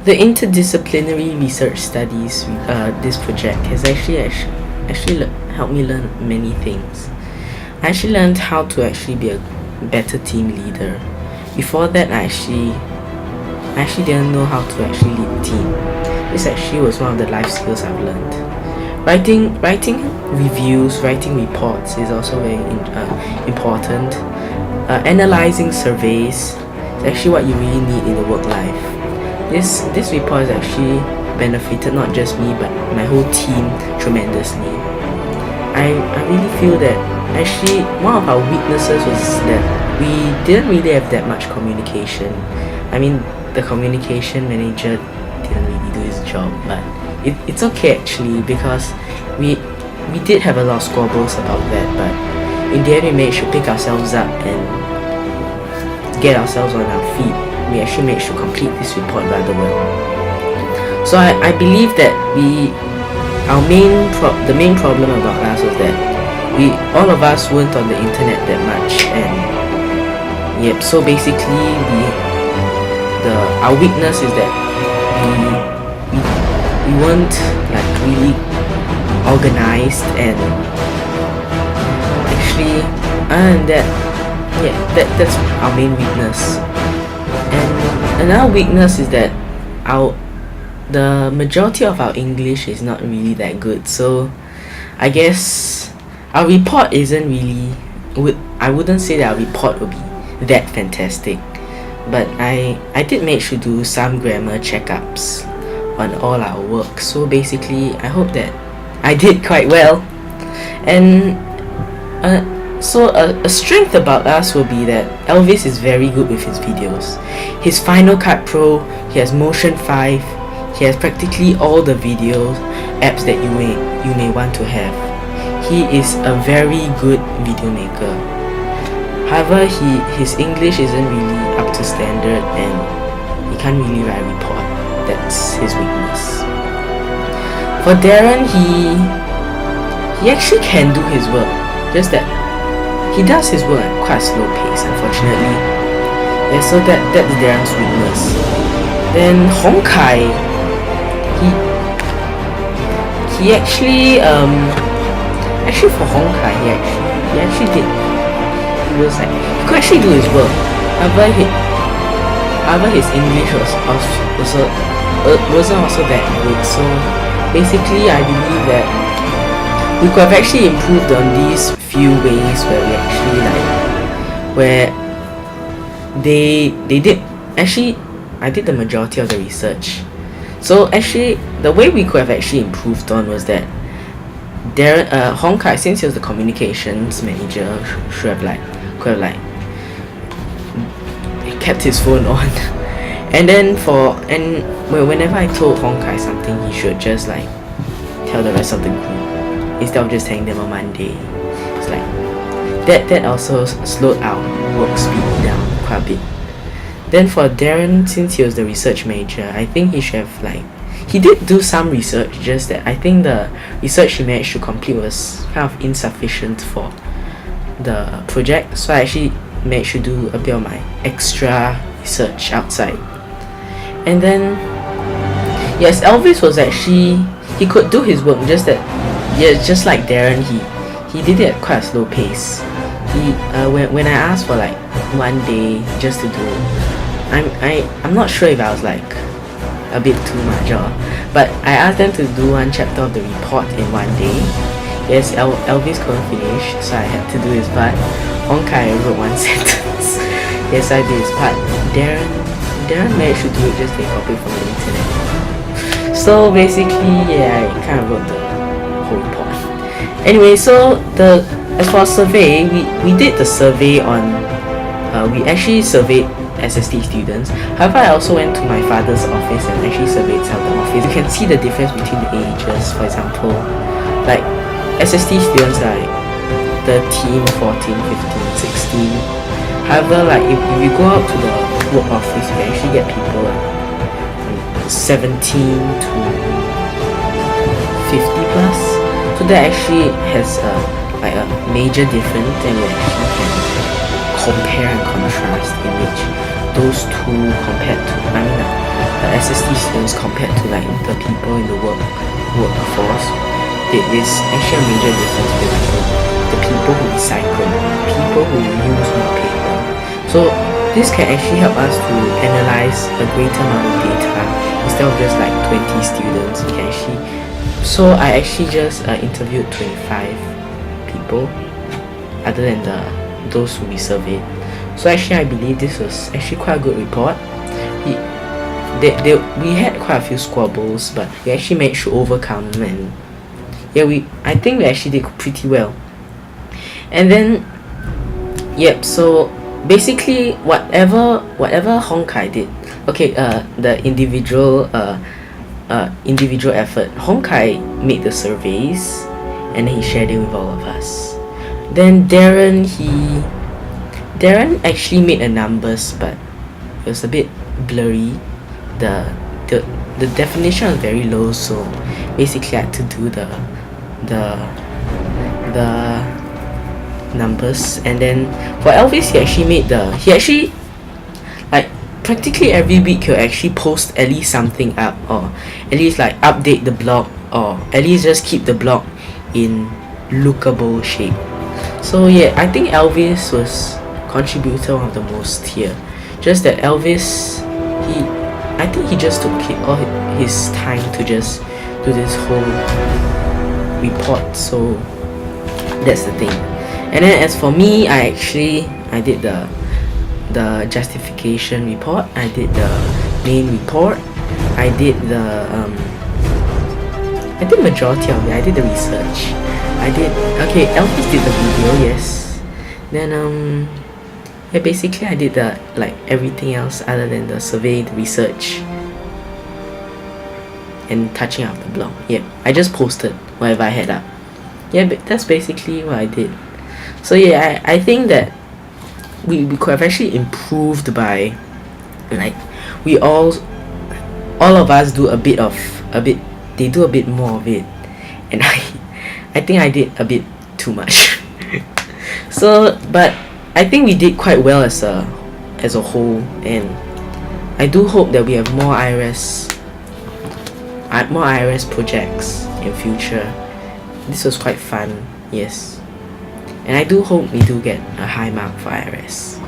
The interdisciplinary research studies, this project has actually helped me learn many things. I actually learned how to actually be a better team leader. Before that, I actually didn't know how to actually lead a team. This actually was one of the life skills I've learned. Writing reviews, writing reports is also very important. Analyzing surveys is actually what you really need in the work life. This report has actually benefited not just me but my whole team tremendously. I really feel that actually one of our weaknesses was that we didn't really have that much communication. I mean, the communication manager didn't really do his job, but it's okay actually, because we did have a lot of squabbles about that, but in the end we managed to pick ourselves up and get ourselves on our feet. We actually managed to complete this report rather well. So I believe that the main problem about us was that all of us weren't on the internet that much, and so basically our weakness is that we weren't like really organized, and actually that's our main weakness. And another weakness is that the majority of our English is not really that good, so I guess our report isn't really I wouldn't say that our report would be that fantastic, but I did manage to do some grammar checkups on all our work, so basically I hope that I did quite well. And so a strength about us will be that Elvis is very good with his videos. His Final Cut Pro, he has Motion 5, he has practically all the video apps that you may want to have. He is a very good video maker. However, his English isn't really up to standard, and he can't really write a report. That's his weakness. For Darren, he actually can do his work, just that he does his work at quite a slow pace, unfortunately. So that's Darren's weakness. Then Hong Kai, he actually for Hong Kai, he actually did. He could actually do his work. However, his English wasn't also that good. So basically, I believe that we could have actually improved on these few ways where we actually where they did actually. I did the majority of the research. So actually, the way we could have actually improved on was that Hong Kai, since he was the communications manager, could have kept his phone on. And then whenever I told Hong Kai something, he should just tell the rest of the group instead of just telling them on Monday. It's that also slowed our work speed down quite a bit. Then for Darren, since he was the research manager, I think he should have he did do some research, just that I think the research he managed to complete was kind of insufficient for the project, so I actually managed to do a bit of my extra research outside. And then yes, Elvis was actually, he could do his work, just that just like Darren, he did it at quite a slow pace. When I asked for one day just to do, I'm not sure if I was a bit too much, but I asked them to do one chapter of the report in one day. Yes, Elvis couldn't finish, so I had to do his part. Hong Kai wrote one sentence. Yes, I did his part. Darren managed to do it, just take a copy from the internet. So basically, I kind of wrote the whole report. Anyway, so as for survey, we did the survey on. We actually surveyed SST students. However, I also went to my father's office and actually surveyed some of the office. You can see the difference between the ages. For example, SST students are 13, 14, 15, 16. However, if you go out to the work office, you can actually get people 17 to 50 plus. So that actually has a major difference, and we actually can compare and contrast in which those two compared to, SST students compared to like the people in the workforce, there is actually a major difference between the people who recycle, people who use more paper. So this can actually help us to analyze a greater amount of data instead of just like 20 students. We can actually, so I actually just interviewed 25 people other than those who we surveyed. So actually I believe this was actually quite a good report. We had quite a few squabbles, but we actually managed to overcome, and yeah, I think we actually did pretty well. And then so basically whatever Honkai did, okay, the individual effort, Honkai made the surveys and then he shared it with all of us. Then Darren actually made the numbers, but it was a bit blurry. The definition was very low, so basically I had to do the numbers. And then for Elvis, he actually like practically every week he'll actually post at least something up, or at least like update the blog, or at least just keep the blog in lookable shape. So yeah, I think Elvis was contributor one of the most here. Just that Elvis, I think he just took all his time to just do this whole report. So that's the thing. And then as for me, I did the justification report, I did the main report, I did majority of it. I did the research. Elvis did the video, yes. Then basically I did the like everything else other than the survey, the research, and touching up the blog. Yep, I just posted whatever I had up. Yeah, but that's basically what I did. So yeah, I think that we could have actually improved by like we all of us do they do a bit more of it, and I think I did a bit too much. So but I think we did quite well as a whole, and I do hope that we have more IRS projects in future. This was quite fun, yes, and I do hope we do get a high mark for IRS.